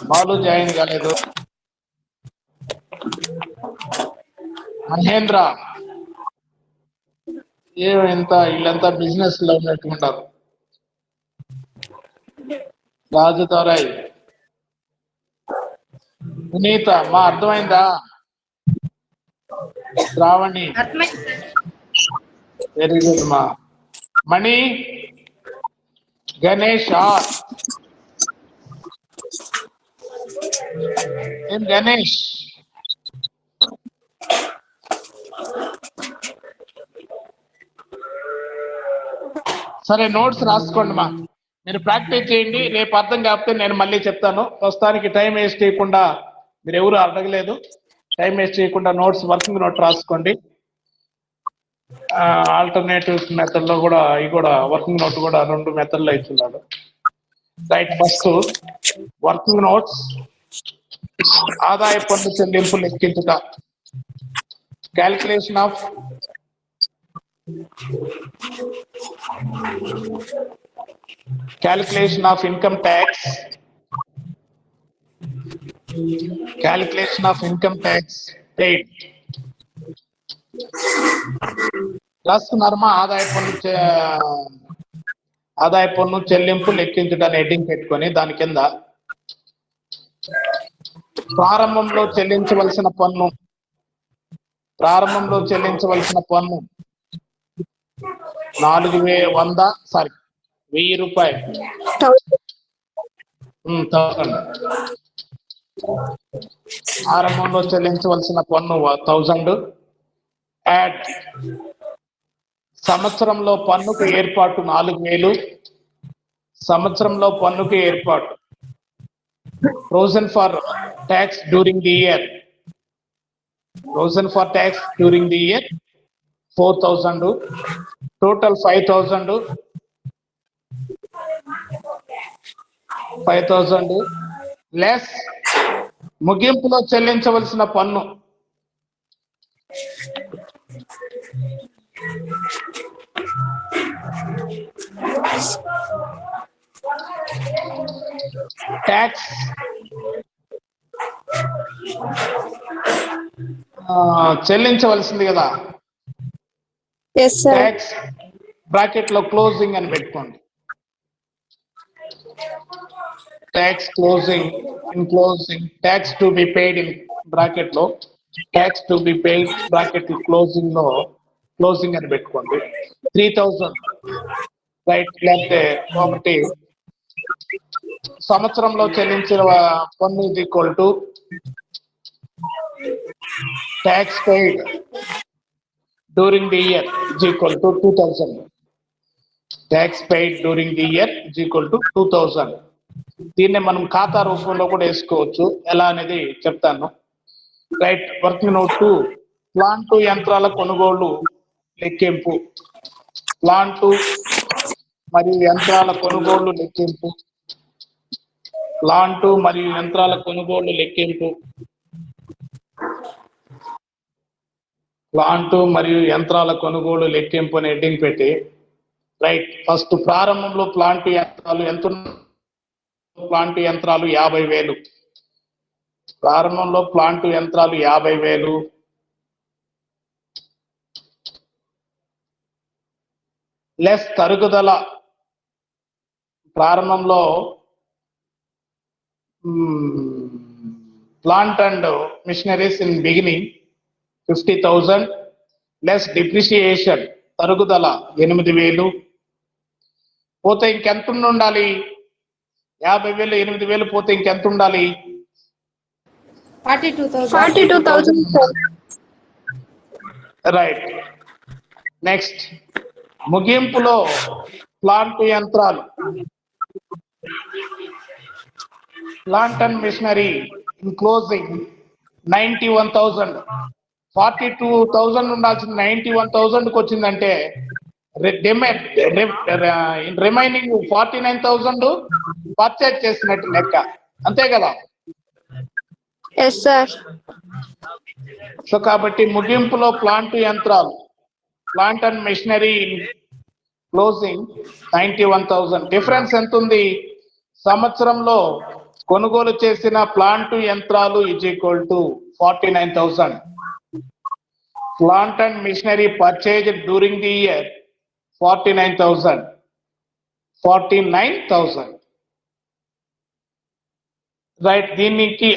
Speaker 1: బాలు జాయిన్ కాలేదు, మహేంద్ర ఎంత వీళ్ళంతా బిజినెస్ లో ఉన్నట్టుకుంటారు. రాజు తోరాయ్, పునీత అర్థమైందా? శ్రావణి వెరీ గుడ్ మణి, గణేష్ ఏం గణేష్? సరే, నోట్స్ రాసుకోండి మీరు ప్రాక్టీస్ చేయండి. రేపు అర్థం కాకపోతే నేను మళ్ళీ చెప్తాను. ప్రస్తుతానికి టైం వేస్ట్ చేయకుండా, మీరు ఎవరు అడగలేదు, టైం వేస్ట్ చేయకుండా నోట్స్ వర్కింగ్ నోట్ రాసుకోండి. ఆల్టర్నేటివ్ మెథడ్ లో కూడా ఇవి కూడా వర్కింగ్ నోట్ కూడా 2 మెథడ్లో ఇస్తున్నాడు. Right, first working notes. ఆదాయ పన్ను చెల్లింపు లెక్కించుట, calculation of income tax, Calculation of income tax paid. Plus నర్మ ఆదాయ పన్ను చెల్లింపు లెక్కించడానికి హెడ్డింగ్ పెట్టుకొని దాని కింద ప్రారంభంలో చెల్లించవలసిన పన్ను 1000 రూపాయలు. 1000. ప్రారంభంలో చెల్లించవలసిన పన్ను 1000. యాడ్ సంవత్సరంలో పన్నుకు ఏర్పాటు 4000. సంవత్సరంలో పన్నుకు ఏర్పాటు provision for tax during the year. 4000. Total 5000. 5000 less ముగింపులో చెల్లించవలసిన పన్ను ట్యాక్స్ చెల్లించవలసింది కదా. ట్యాక్స్ బ్రాకెట్ లో క్లోజింగ్ అని పెట్టుకోండి. Tax closing tax to be paid in bracket లో tax to be paid bracket closing లో క్లోజింగ్ అని పెట్టుకోండి. 3000 రైట్. లేకపోతే ఒకటి సంవత్సరంలో చెల్లించిన పన్ను is equal to tax paid during the year is equal to 2000. Tax paid during the year is equal to 2000. దీన్ని మనం ఖాతా రూపంలో కూడా వేసుకోవచ్చు. ఎలా అనేది చెప్తాను. రైట్. వర్కింగ్ నోట్ 2 ప్లాంట్ యంత్రాల కొనుగోలు లెక్కింపు. ప్లాంట్ మరియు యంత్రాల కొనుగోలు లెక్కింపు. ప్లాంట్ మరియు యంత్రాల కొనుగోలు లెక్కింపు. ప్లాంట్ మరియు యంత్రాల కొనుగోలు లెక్కింపు అని హెడ్డింగ్ పెట్టి రైట్. ఫస్ట్ ప్రారంభంలో ప్లాంట్ యంత్రాలు ఎంత? ప్లాంట్ యంత్రాలు 50,000. ప్రారంభంలో ప్లాంట్ యంత్రాలు 50,000 లెస్ తరుగుదల. ప్రారంభంలో plant and machineries in beginning 50,000 less depreciation తరుగుదల 8,000 పోతే ఇంకెంత ఉండాలి? 50,000 8,000 పోతే ఇంకెంత ఉండాలి?
Speaker 2: 42,000.
Speaker 1: రైట్. నెక్స్ట్ ముగింపులో ప్లాంట్ యంత్రాలు plant and machinery in closing 91,000. 42,000 ఉండాల్సిన 91,000కి వచ్చిందంటే రిమైనింగ్ 49,000 పర్చేజ్ చేసినట్టు లెక్క. అంతే కదా?
Speaker 2: Yes sir.
Speaker 1: సో కాబట్టి ముగింపులో ప్లాంట్ యంత్రాలు plant and machinery closing 91,000. Difference ఎంత ఉంది? సంవత్సరంలో కొనుగోలు చేసిన ప్లాంట్ యంత్రాలు is equal to 49,000. Plant and machinery purchase during the year 49,000. Right. దీనికి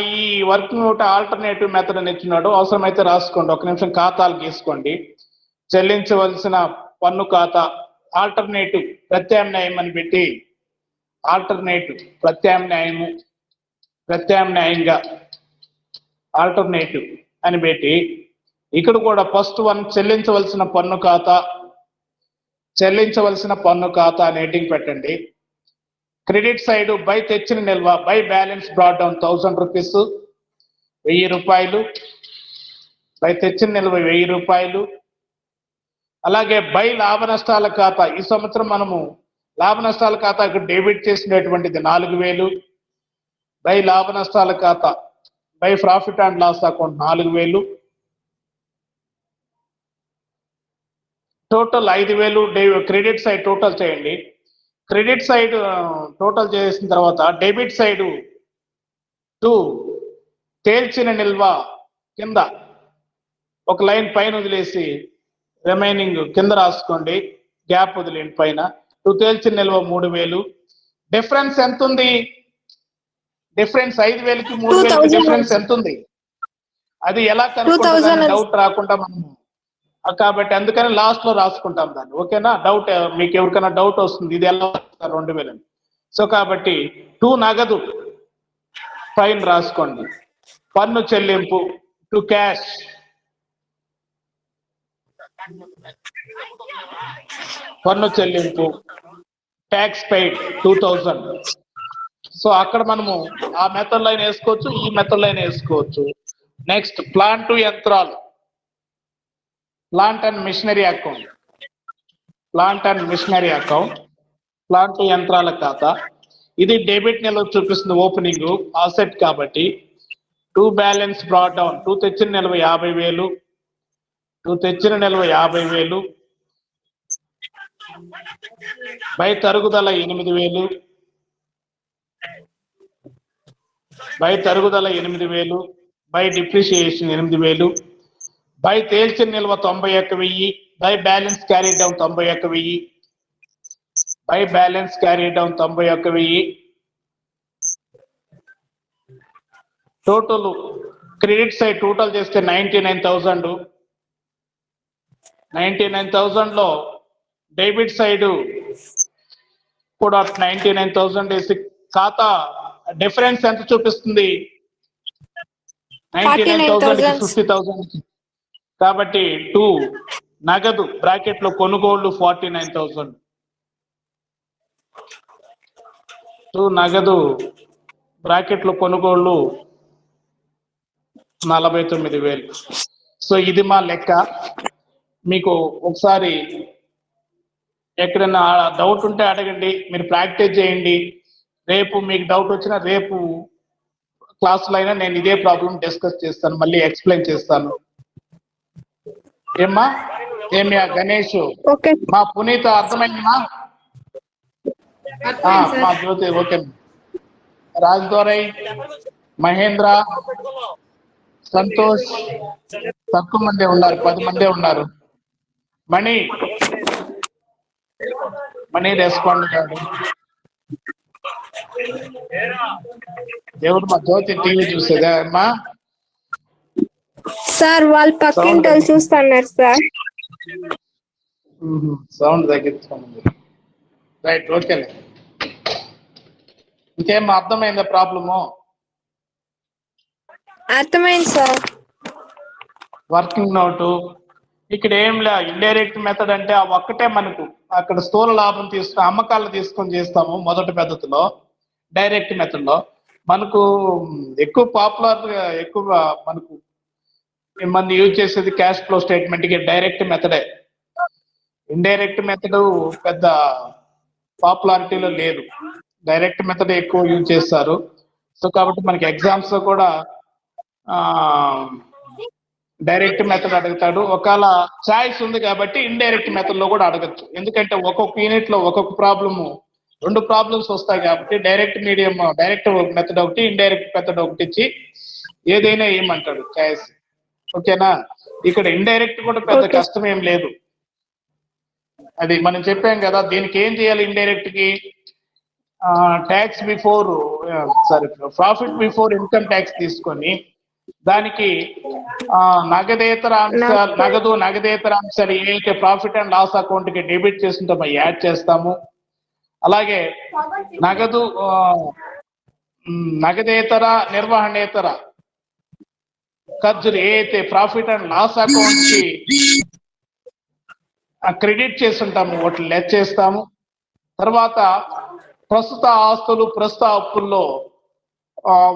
Speaker 1: ఈ వర్కింగ్ నోట్ ఆల్టర్నేటివ్ మెథడ్ అని ఇచ్చినాడు. అవసరమైతే రాసుకోండి. ఒక నిమిషం ఖాతాలు గీసుకోండి. చెల్లించవలసిన పన్ను ఖాతా ఆల్టర్నేటివ్ ప్రత్యామ్నాయం అని పెట్టి ఆల్టర్నేటివ్ ప్రత్యామ్నాయంగా ఆల్టర్నేటివ్ అని పెట్టి ఇక్కడ కూడా ఫస్ట్ వన్ చెల్లించవలసిన పన్ను ఖాతా అని హెడ్డింగ్ పెట్టండి. క్రెడిట్ సైడ్ బై తెచ్చిన నిల్వ by balance brought down 1000 rupees 1000 రూపాయలు. బై తెచ్చిన నిల్వ 1000 రూపాయలు. అలాగే బై లాభ నష్టాల ఖాతా ఈ సంవత్సరం మనము లాభ నష్టాల ఖాతాకు డెబిట్ చేసినటువంటిది 4000. బై లాభ నష్టాల ఖాతా by profit and loss account 4000. Total 5000. Credit side total చేయండి. క్రెడిట్ సైడ్ టోటల్ చేసిన తర్వాత డెబిట్ సైడ్ 2 తేల్చిన నిల్వ కింద ఒక లైన్ పైన వదిలేసి రిమైనింగ్ కింద రాసుకోండి, గ్యాప్ వదిలేండి పైన. 2 తేల్చిన నిల్వ 3000. డిఫరెన్స్ ఎంత ఉంది? డిఫరెన్స్ 5000కి 3000కి డిఫరెన్స్ ఎంత ఉంది? అది ఎలా కనుక్కుంటుందని డౌట్ రాకుండా మనం, కాబట్టి అందుకని లాస్ట్ లో రాసుకుంటాం దాన్ని. ఓకేనా? డౌట్ మీకు ఎవరికైనా డౌట్ వస్తుంది ఇది ఎలా 2000. సో కాబట్టి 2 నగదు పైన రాసుకోండి. పన్ను చెల్లింపు 2 క్యాష్. పన్ను చెల్లింపు ట్యాక్స్ పెయిడ్ 2000. సో అక్కడ మనము ఆ మెథడ్ లైన్ వేసుకోవచ్చు, ఈ మెథడ్ లైన్ వేసుకోవచ్చు. నెక్స్ట్ ప్లాంట్ యంత్రాలు, plant and machinery account. Plant and machinery account, plant యంత్రాల ఖాతా. ఇది డెబిట్ నిల్వ చూపిస్తుంది ఓపెనింగ్ ఆసెట్ కాబట్టి. 2 బ్యాలెన్స్ బ్రాట్ డౌన్. 2 తెచ్చిన నిల్వ 50,000. 2 తెచ్చిన నిల్వ 50,000 బై తరుగుదల 8,000. బై తరుగుదల 8,000 బై డిప్రిషియేషన్ 8,000 బై తేల్చిన నిల్వ 91,000 by balance carry down 91,000 by balance carry down 91,000. Total credit side total చేస్తే 99,000. 99,000 లో డెబిట్ సైడ్ కూడా 99,000 వేసి ఖాతా డిఫరెన్స్ ఎంత చూపిస్తుంది? 99,000కి 50,000. కాబట్టి 2 నగదు బ్రాకెట్ లో కొనుగోళ్లు 49,000. 2 నగదు బ్రాకెట్ లో కొనుగోళ్లు 49,000. సో ఇది మా లెక్క. మీకు ఒకసారి ఎక్కడైనా డౌట్ ఉంటే అడగండి, మీరు ప్రాక్టీస్ చేయండి. రేపు మీకు డౌట్ వచ్చినా రేపు క్లాసులో అయినా నేను ఇదే ప్రాబ్లం డిస్కస్ చేస్తాను, మళ్ళీ ఎక్స్ప్లెయిన్ చేస్తాను. ఏమ్మా గణేష్, మా పునీత అర్థమైందమ్మా? మా జ్యోతి ఓకే. రాజ్దోరై, మహేంద్ర, సంతోష్ తక్కువ మందే ఉన్నారు, 10 మందే ఉన్నారు. మణి రెస్పాండ్ కాదు. దేవుడు మా జ్యోతి టీవీ చూసేదా అమ్మా?
Speaker 2: సార్ వాళ్ళు పక్కింటి చూస్తున్నారు సార్.
Speaker 1: సౌండ్ తగ్గించుకోండి. Right, okay. ఇంకేం అర్థమైందా ప్రాబ్లము?
Speaker 2: అర్థమైంది సార్.
Speaker 1: వర్కింగ్ నోటు ఇక్కడ ఏం లే. ఇండైరెక్ట్ మెథడ్ అంటే ఆ ఒక్కటే మనకు అక్కడ స్థూల లాభం తీసుకుని అమ్మకాలు తీసుకొని చేస్తాము మొదటి పద్ధతిలో. డైరెక్ట్ మెథడ్ లో మనకు ఎక్కువ పాపులర్, ఎక్కువ మనకు మంది యూజ్ చేసేది క్యాష్ ఫ్లో స్టేట్మెంట్ కి డైరెక్ట్ మెథడే. ఇండైరెక్ట్ మెథడ్ పెద్ద పాపులారిటీలో లేదు, డైరెక్ట్ మెథడ్ ఎక్కువ యూజ్ చేస్తారు. సో కాబట్టి మనకి ఎగ్జామ్స్ లో కూడా డైరెక్ట్ మెథడ్ అడుగుతాడు. ఒకవేళ చాయిస్ ఉంది కాబట్టి ఇండైరెక్ట్ మెథడ్ లో కూడా అడగచ్చు. ఎందుకంటే ఒక్కొక్క యూనిట్ లో ఒక్కొక్క ప్రాబ్లము 2 ప్రాబ్లమ్స్ వస్తాయి కాబట్టి డైరెక్ట్ మెథడ్ ఒకటి, ఇండైరెక్ట్ మెథడ్ ఒకటి ఇచ్చి ఏదైనా ఏమంటాడు చాయిస్. ఓకేనా? ఇక్కడ ఇండైరెక్ట్ కూడా పెద్ద కష్టం ఏం లేదు. అది మనం చెప్పాం కదా. దీనికి ఏం చేయాలి? ఇండైరెక్ట్ కి tax before profit before income tax తీసుకొని దానికి నగదేతర అంశాలు, నగదేతర అంశాలు ఏవైతే ప్రాఫిట్ అండ్ లాస్ అకౌంట్ కి డెబిట్ చేస్తుంటామో యాడ్ చేస్తాము. అలాగే నగదేతర నిర్వహణేతర ఖర్చులు ఏవైతే ప్రాఫిట్ అండ్ లాస్ అకౌంట్ కి క్రెడిట్ చేస్తుంటాము వాటిని లెస్ చేస్తాము. తర్వాత ప్రస్తుత ఆస్తులు, ప్రస్తుత అప్పుల్లో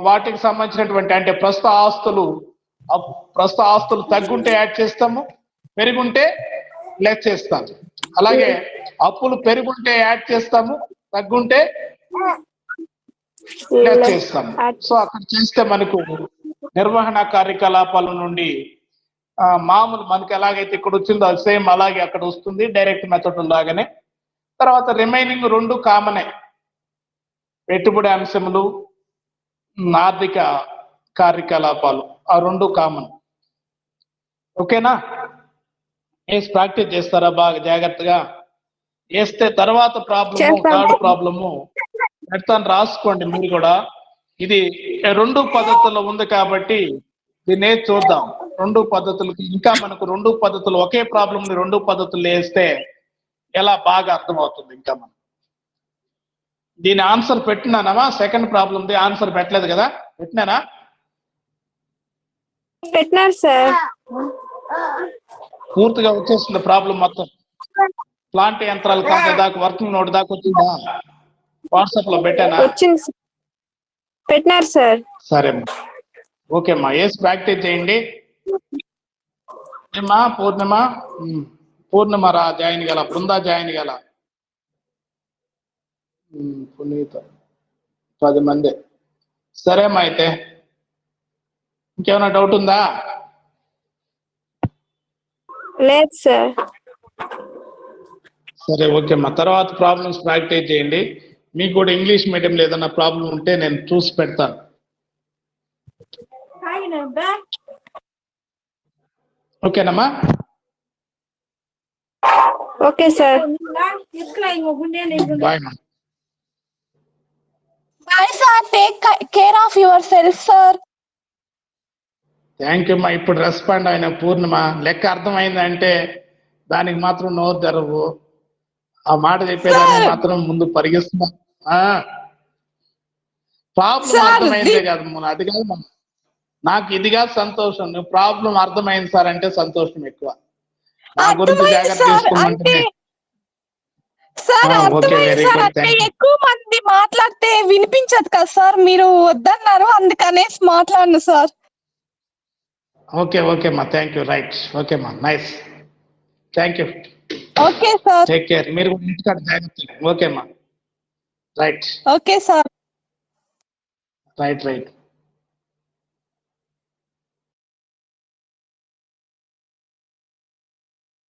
Speaker 1: వాటికి సంబంధించినటువంటి అంటే ప్రస్తుత ఆస్తులు తగ్గుంటే యాడ్ చేస్తాము, పెరుగుంటే లెస్ చేస్తాము. అలాగే అప్పులు పెరుగుంటే యాడ్ చేస్తాము, తగ్గుంటే లెస్ చేస్తాము. సో అక్కడ చేస్తే మనకు నిర్వహణ కార్యకలాపాల నుండి మామూలు మనకి ఎలాగైతే ఇక్కడ వచ్చిందో అది సేమ్ అలాగే అక్కడ వస్తుంది, డైరెక్ట్ మెథడ్ లాగానే. తర్వాత రిమైనింగ్ 2 కామనే, పెట్టుబడి అంశములు ఆర్థిక కార్యకలాపాలు ఆ రెండు కామన్. ఓకేనా? వేసి ప్రాక్టీస్ చేస్తారా బాగా జాగ్రత్తగా? వేస్తే తర్వాత ప్రాబ్లము,
Speaker 2: చేస్తాం.
Speaker 1: థర్డ్ ప్రాబ్లము పెడతాను, రాసుకోండి మీరు కూడా. ఇది రెండు పద్ధతుల్లో ఉంది కాబట్టి దీన్ని చూద్దాం. రెండు పద్ధతులకి ఇంకా మనకు రెండు పద్ధతులు ఒకే ప్రాబ్లం ని రెండు పద్ధతులు వేస్తే ఎలా బాగా అర్థమవుతుంది ఇంకా మనం. దీని ఆన్సర్ పెట్టినానమ్మా? సెకండ్ ప్రాబ్లం ది ఆన్సర్ పెట్టలేదు కదా? పెట్టినానా?
Speaker 2: పెట్టినారు సార్.
Speaker 1: పూర్తిగా వచ్చేస్తుంది ప్రాబ్లం మొత్తం. ప్లాంట్ యంత్రాలు కాక దాకా వర్కింగ్ నోట్ దాకా వచ్చిందా? వాట్సాప్ లో పెట్టానా?
Speaker 2: వచ్చింది సార్. పెట్టినారు సార్.
Speaker 1: సరే ఓకే అమ్మా, వేసి ప్రాక్టీస్ చేయండి. ఏమ్మా పూర్ణిమ? పూర్ణిమ రా జాయిన్ గల, బృందా జాయిన్ గల, పునీత 10 మంది. సరే అమ్మా, అయితే ఇంకేమైనా డౌట్ ఉందా?
Speaker 2: లేదు సార్.
Speaker 1: సరే ఓకే అమ్మా, తర్వాత ప్రాబ్లమ్స్ ప్రాక్టీస్ చేయండి. మీకు కూడా ఇంగ్లీష్ మీడియంలో ఏదైనా ప్రాబ్లం ఉంటే నేను చూసి పెడతాను. ఓకేనమ్మా?
Speaker 2: Okay sir.
Speaker 1: బాయ్ అమ్మా.
Speaker 3: Bye, sir. Take care of yourself, sir.
Speaker 1: Thank you అమ్మా. ఇప్పుడు రెస్పాండ్ అయిన పూర్ణిమ, లెక్క అర్థమైందంటే దానికి మాత్రం నోరు తెరవు, ఆ మాట చెప్పేదాన్ని మాత్రం ముందు పరిగిస్తున్నా. ప్రాబ్లం అర్థమైందే కాదు, అది కాదు నాకు ఇదిగా సంతోషం. నువ్వు ప్రాబ్లం అర్థమైంది సార్ అంటే సంతోషం ఎక్కువ. నా గురించి జాగ్రత్త తీసుకోమంటే okay, very good, thank you.
Speaker 3: ఎక్కువ మంది మాట్లాడితే వినిపించదు కదా సార్, మీరు వద్దన్నారు అందుకనేసి మాట్లాడను సార్.
Speaker 1: ఓకే ఓకే అమ్మా, థ్యాంక్ యూ, రైట్, ఓకే అమ్మా, nice, thank you,
Speaker 3: okay sir.
Speaker 1: Take care. మీరు కూడా ఇంటికాడ జాగ్రత్త. ఓకే అమ్మా, right
Speaker 3: okay sir.
Speaker 1: Right right.